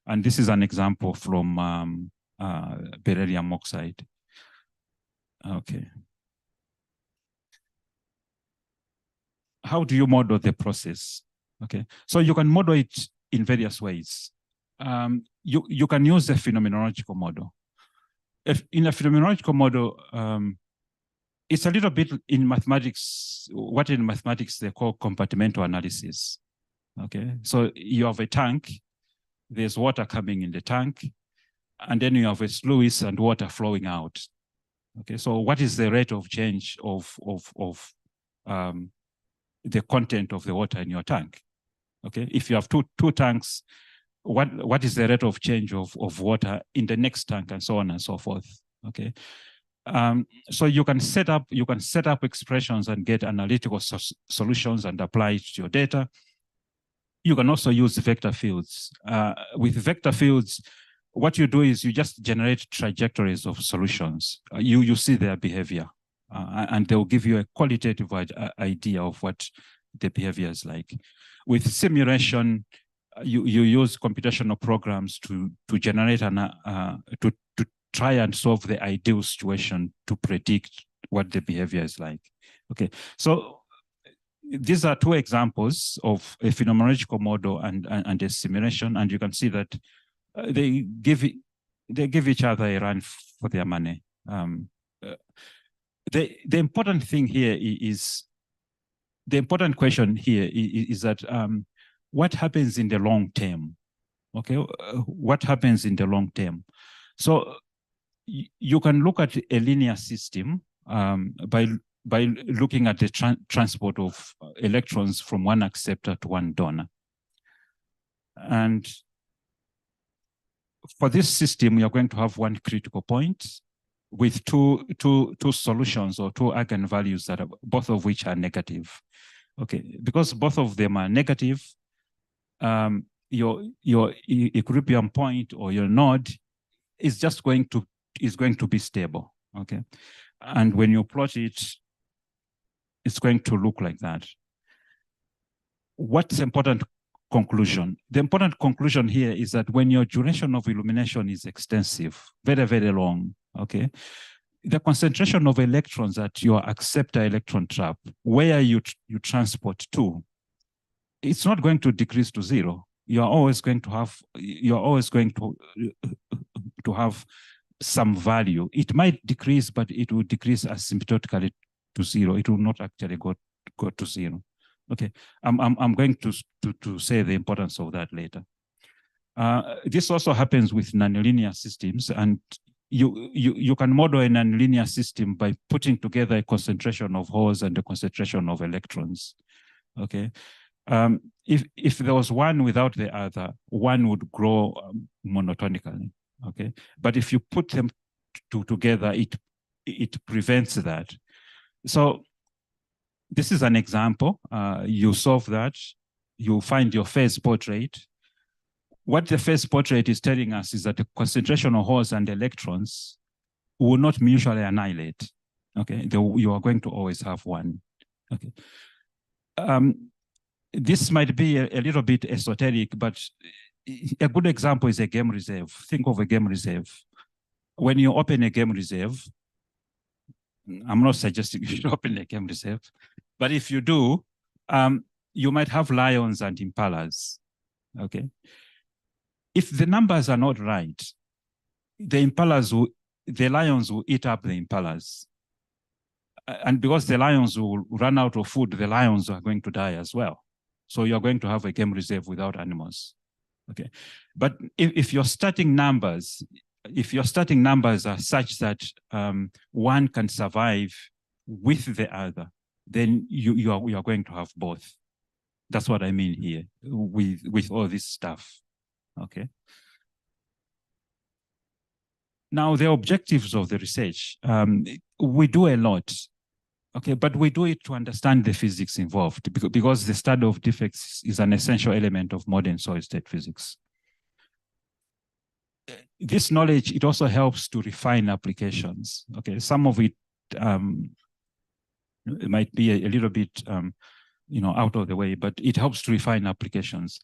And this is an example from beryllium oxide. Okay. How do you model the process? Okay, so you can model it in various ways. You can use a phenomenological model. If in a phenomenological model, it's a little bit in mathematics, what in mathematics they call compartmental analysis. Okay, so you have a tank, there's water coming in the tank, and then you have a sluice and water flowing out. Okay, so what is the rate of change of the content of the water in your tank? Okay, if you have two tanks, what is the rate of change of water in the next tank, and so on and so forth? Okay, so you can set up expressions and get analytical solutions and apply it to your data. You can also use vector fields. With vector fields, what you do is you just generate trajectories of solutions. You see their behavior, and they'll give you a qualitative idea of what the behavior is like. With simulation, you use computational programs to generate to try and solve the ideal situation to predict what the behavior is like. Okay, so these are two examples of a phenomenological model and a simulation, and you can see that they give each other a run for their money. The important thing here is the important question here is that what happens in the long term? Okay, what happens in the long term? So you can look at a linear system by looking at the transport of electrons from one acceptor to one donor. And for this system, you're going to have one critical point with two solutions or two eigenvalues that are both of which are negative. Okay, because both of them are negative, your equilibrium point or your node is just going to be stable. Okay, and when you plot it, it's going to look like that. What's the important conclusion? The important conclusion here is that when your duration of illumination is extensive, very, very long, okay, the concentration of electrons at your acceptor electron trap, where you transport to, it's not going to decrease to zero. You're always going to have some value. It might decrease, but it will decrease asymptotically to zero. It will not actually go to zero. Okay, I'm going to say the importance of that later. This also happens with nonlinear systems, and you can model a nonlinear system by putting together a concentration of holes and a concentration of electrons. Okay, if there was one without the other, one would grow monotonically. Okay, but if you put them together, it prevents that. So this is an example. You solve that, you find your phase portrait. What the phase portrait is telling us is that the concentration of holes and electrons will not mutually annihilate. Okay, you are going to always have one. Okay. This might be a little bit esoteric, but a good example is a game reserve. Think of a game reserve. When you open a game reserve, I'm not suggesting you should open a game reserve, but if you do, you might have lions and impalas. Okay. If the numbers are not right, the lions will eat up the impalas. And because the lions will run out of food, the lions are going to die as well. So you're going to have a game reserve without animals. Okay. But if your starting numbers are such that one can survive with the other, then you are going to have both. That's what I mean here with all this stuff. Okay. Now, the objectives of the research, we do a lot, okay, but we do it to understand the physics involved because the study of defects is an essential element of modern solid-state physics. This knowledge, it also helps to refine applications. Okay, some of it might be a little bit, out of the way, but it helps to refine applications.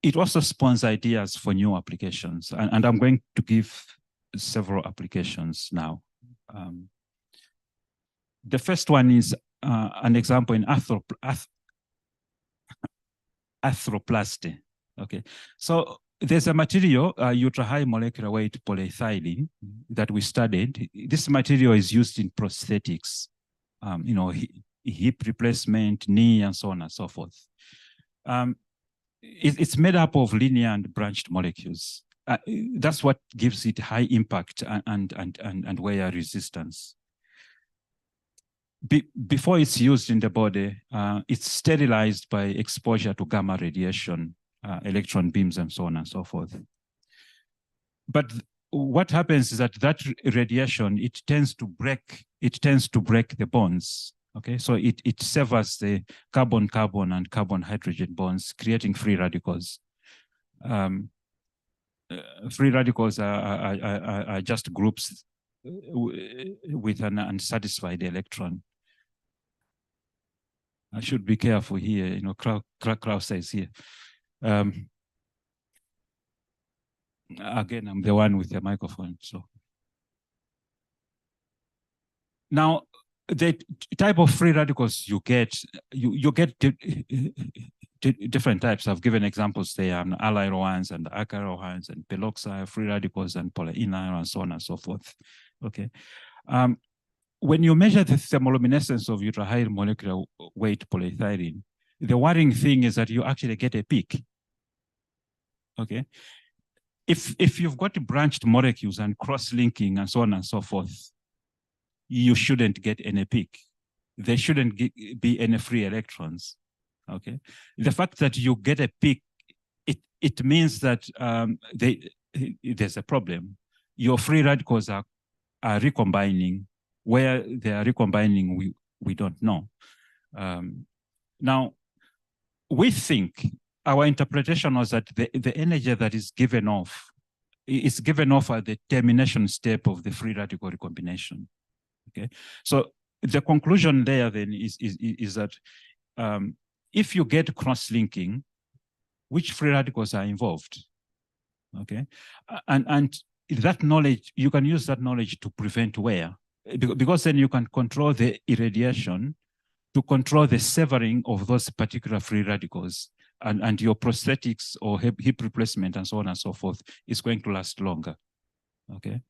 It also spawns ideas for new applications, and I'm going to give several applications now. The first one is an example in arthroplasty. Okay, so there's a material, ultra high molecular weight polyethylene that we studied. This material is used in prosthetics, hip replacement, knee, and so on and so forth. It's made up of linear and branched molecules. That's what gives it high impact and wear resistance. Before it's used in the body, it's sterilized by exposure to gamma radiation, electron beams, and so on and so forth. But what happens is that radiation, it tends to break the bonds. Okay, so it severs the carbon-carbon and carbon-hydrogen bonds, creating free radicals. Free radicals are just groups with an unsatisfied electron. I should be careful here, Klaus says here. Again, I'm the one with the microphone, so. Now, the type of free radicals you get different types. I've given examples there, allyl ones and acyl ones and peroxide free radicals and polyinyl and so on and so forth. Okay. When you measure the thermoluminescence of ultra high molecular weight polyethylene, the worrying thing is that you actually get a peak. Okay. If you've got branched molecules and cross-linking and so on and so forth, you shouldn't get any peak. There shouldn't be any free electrons. Okay. The fact that you get a peak, it means that there's a problem. Your free radicals are recombining. Where they are recombining, we don't know. Now, we think our interpretation was that the energy that is given off at the termination step of the free radical recombination. Okay, so the conclusion there then is that if you get cross-linking, which free radicals are involved? Okay, and that knowledge, you can use that knowledge to prevent wear, because then you can control the irradiation to control the severing of those particular free radicals, and your prosthetics or hip replacement and so on and so forth is going to last longer. Okay.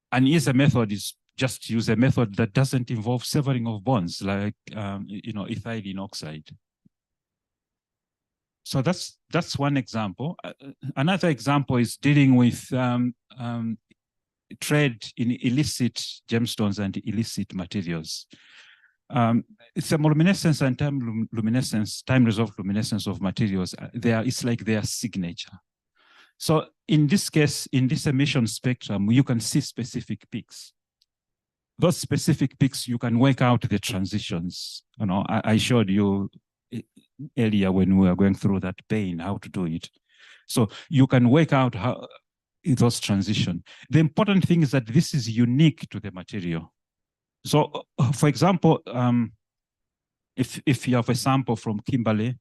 An easier method is just use a method that doesn't involve severing of bonds, like ethylene oxide. So that's one example. Another example is dealing with trade in illicit gemstones and illicit materials. Thermoluminescence and time-resolved luminescence of materials, it's like their signature. So in this case, in this emission spectrum, you can see specific peaks. Those specific peaks, you can work out the transitions. I showed you earlier when we were going through that pain, how to do it. So you can work out how those transition. The important thing is that this is unique to the material. So, for example, if you have a sample from Kimberley,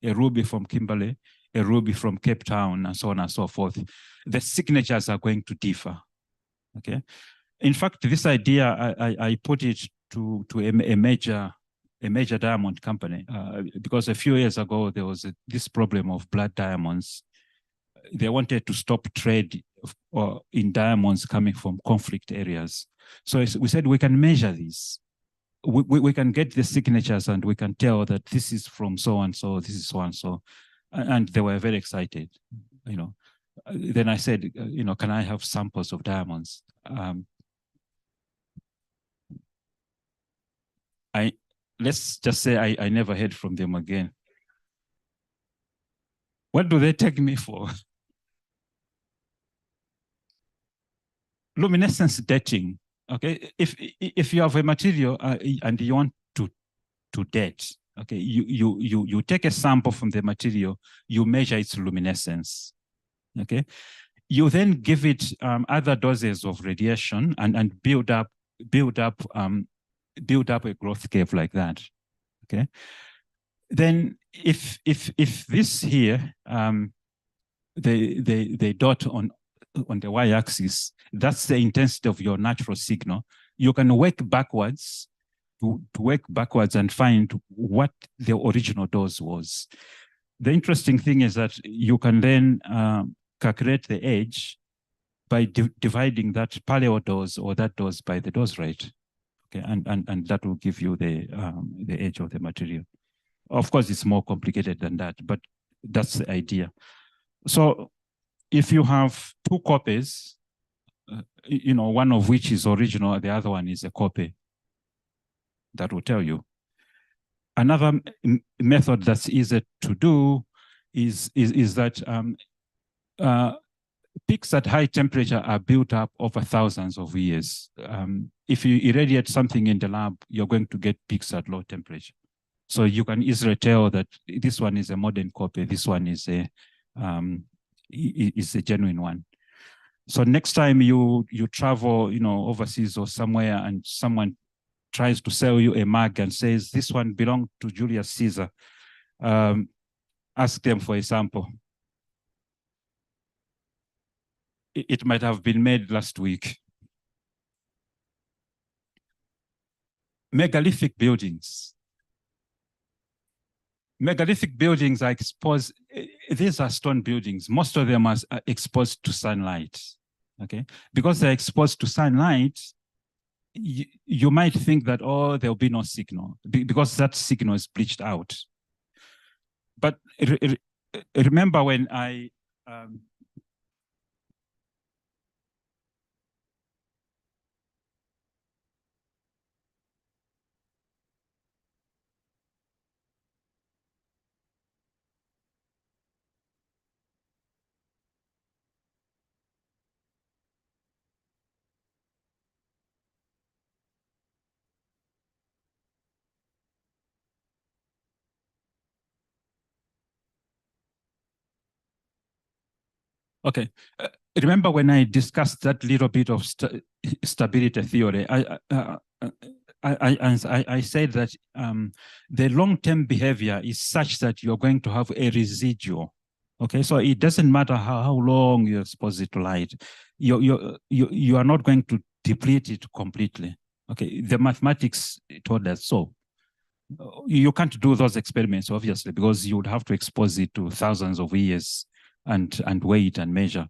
a ruby from Kimberley, a ruby from Cape Town, and so on and so forth, the signatures are going to differ. Okay. In fact, this idea, I put it to a major diamond company because a few years ago there was this problem of blood diamonds. They wanted to stop trade in diamonds coming from conflict areas. So we said we can measure this. We can get the signatures and we can tell that this is from so and so, this is so and so, and they were very excited. Then I said, can I have samples of diamonds? Let's just say I never heard from them again. What do they take me for? Luminescence dating. Okay, if you have a material and you want to date, okay, you take a sample from the material, you measure its luminescence. Okay, you then give it other doses of radiation and build up a growth curve like that. Okay, then if this here, the dot on the y-axis, that's the intensity of your natural signal. You can work backwards to work backwards and find what the original dose was. The interesting thing is that you can then calculate the age by dividing that paleo dose or that dose by the dose rate. Okay, and that will give you the age of the material. Of course, it's more complicated than that, but that's the idea. So if you have two copies, one of which is original, the other one is a copy, that will tell you. Another method that's easy to do is that peaks at high temperature are built up over thousands of years. If you irradiate something in the lab, you're going to get peaks at low temperature. So you can easily tell that this one is a modern copy, this one is a genuine one. So next time you travel, overseas or somewhere, and someone tries to sell you a mug and says this one belonged to Julius Caesar, ask them for a sample. It might have been made last week. Megalithic buildings. Megalithic buildings are exposed, these are stone buildings. Most of them are exposed to sunlight, okay? Because they're exposed to sunlight, you might think that, oh, there'll be no signal because that signal is bleached out. But remember when I, okay. Remember when I discussed that little bit of stability theory, I said that the long-term behavior is such that you're going to have a residual. Okay, so it doesn't matter how long you expose it to light. You are not going to deplete it completely. Okay, the mathematics told us so. You can't do those experiments, obviously, because you would have to expose it to thousands of years and wait and measure.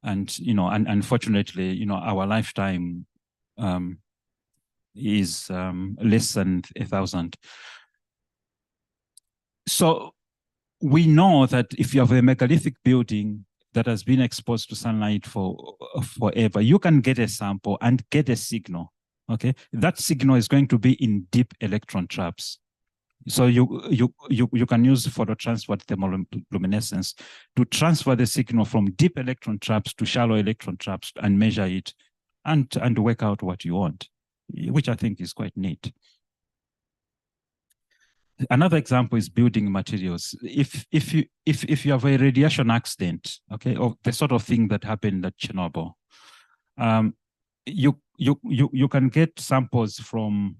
And, and unfortunately, our lifetime is less than 1,000. So we know that if you have a megalithic building that has been exposed to sunlight for forever, you can get a sample and get a signal, okay? That signal is going to be in deep electron traps. So you can use phototransfer thermoluminescence to transfer the signal from deep electron traps to shallow electron traps and measure it and work out what you want, which I think is quite neat. Another example is building materials. If you have a radiation accident, okay, or the sort of thing that happened at Chernobyl, you can get samples from,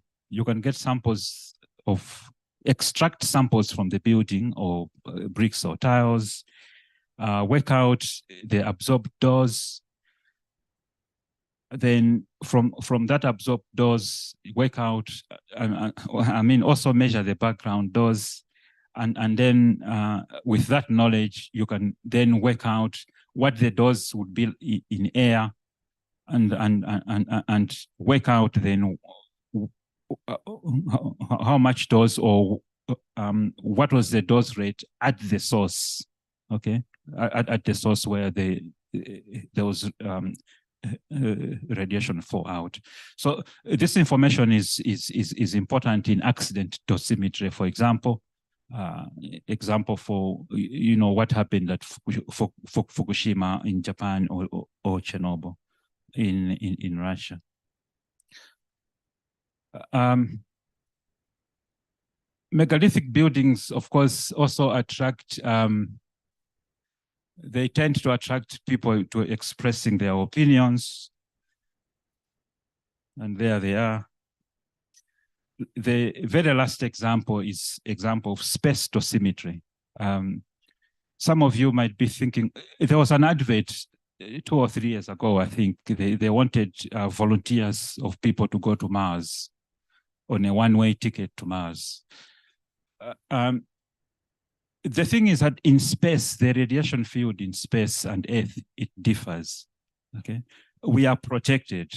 extract samples from the building or bricks or tiles, work out the absorbed dose. Then from that absorbed dose, work out, also measure the background dose. And then with that knowledge, you can then work out what the dose would be in air and work out then how much dose or what was the dose rate at the source, okay, at the source where there was radiation fall out. So this information is important in accident dosimetry, for example. For what happened at Fukushima in Japan or Chernobyl in Russia. Megalithic buildings, of course, also attract, they tend to attract people to expressing their opinions. And there they are. The very last example is example of space dosimetry. Some of you might be thinking, there was an advert 2 or 3 years ago, I think. They wanted volunteers of people to go to Mars. on a one-way ticket to Mars. The thing is that in space, the radiation field in space and Earth, it differs. Okay, we are protected,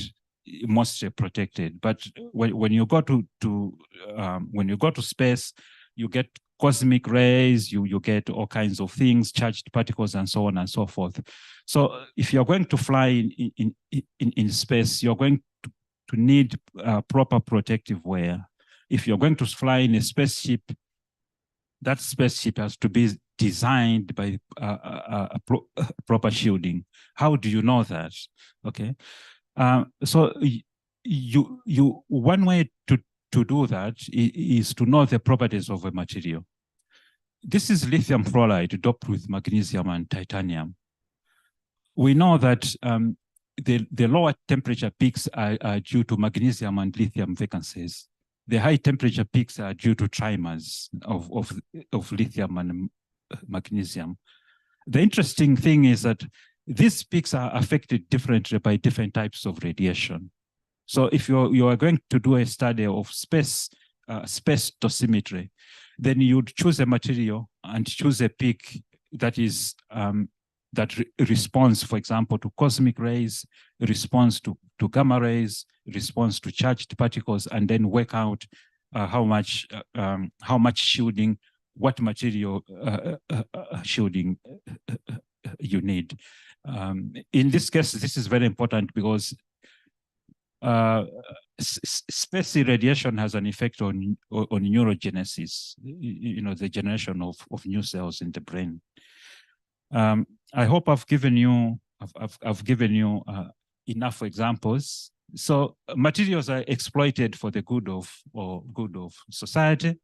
mostly protected, but when you go to space, you get cosmic rays, you get all kinds of things, charged particles, and so on and so forth. So if you're going to fly in space, you're going to need proper protective wear. If you're going to fly in a spaceship, that spaceship has to be designed by proper shielding. How do you know that? Okay, so one way to do that is to know the properties of a material. This is lithium fluoride doped with magnesium and titanium. We know that the lower temperature peaks are due to magnesium and lithium vacancies. The high temperature peaks are due to trimers of lithium and magnesium. The interesting thing is that these peaks are affected differently by different types of radiation. So if you are going to do a study of space dosimetry, then you'd choose a material and choose a peak that is that responds, for example, to cosmic rays, responds to gamma rays, responds to charged particles, and then work out how much shielding, what material shielding you need. In this case, this is very important because space irradiation has an effect on neurogenesis, the generation of new cells in the brain. I hope I've given you enough examples. So materials are exploited for the good of society.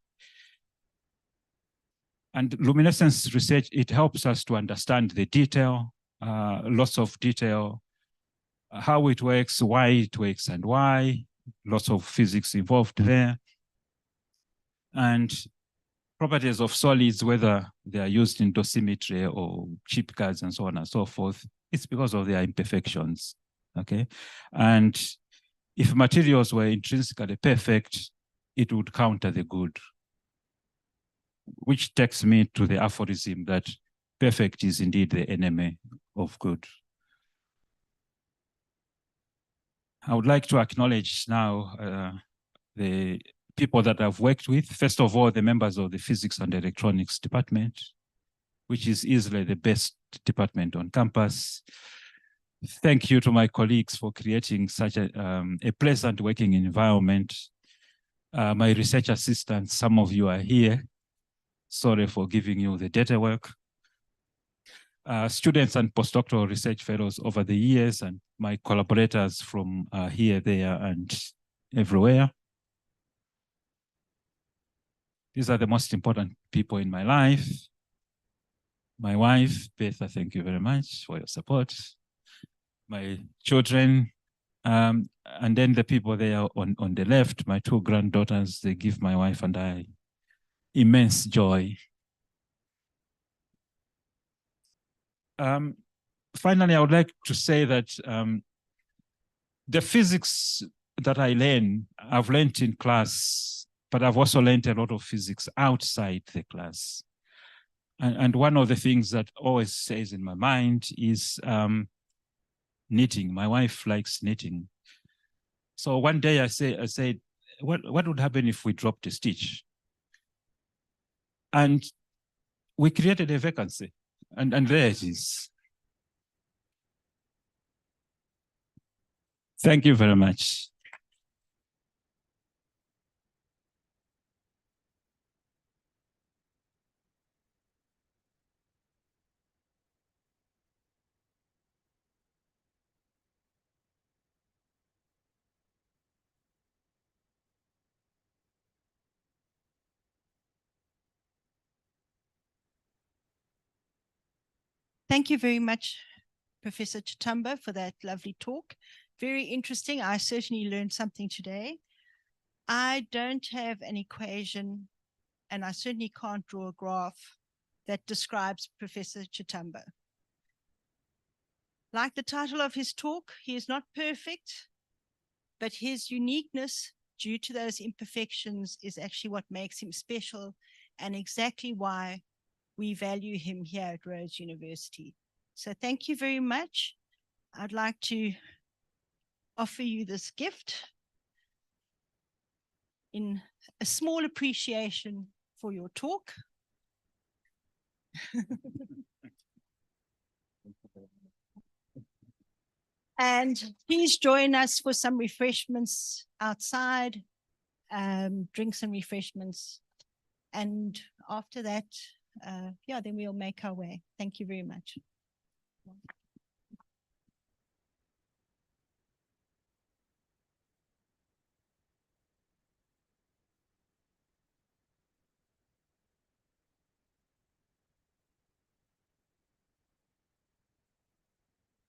And luminescence research, it helps us to understand the detail, lots of detail, how it works, why it works, and why. Lots of physics involved there. And properties of solids, whether they are used in dosimetry or chip guards and so on and so forth, it's because of their imperfections, okay? And if materials were intrinsically perfect, it would counter the good, which takes me to the aphorism that perfect is indeed the enemy of good. I would like to acknowledge now the people that I've worked with. First of all, the members of the Physics and Electronics department, which is easily the best department on campus. Thank you to my colleagues for creating such a pleasant working environment. My research assistants, some of you are here. Sorry for giving you the data work. Students and postdoctoral research fellows over the years, and my collaborators from here, there, and everywhere. These are the most important people in my life. My wife, Betha, thank you very much for your support. My children, and then the people there on the left, my two granddaughters, they give my wife and I immense joy. Finally, I would like to say that the physics that I learn, I've learned in class, but I've also learned a lot of physics outside the class. And one of the things that always stays in my mind is knitting. My wife likes knitting. So one day I said, what would happen if we dropped a stitch? And we created a vacancy, and there it is. Thank you very much. Thank you very much, Professor Chitamba, for that lovely talk. Very interesting. I certainly learned something today. I don't have an equation, and I certainly can't draw a graph that describes Professor Chitamba. Like the title of his talk, he is not perfect, but his uniqueness due to those imperfections is actually what makes him special and exactly why we value him here at Rhodes University. So thank you very much. I'd like to offer you this gift in a small appreciation for your talk. And please join us for some refreshments outside, drinks and refreshments. And after that, then we'll make our way. Thank you very much.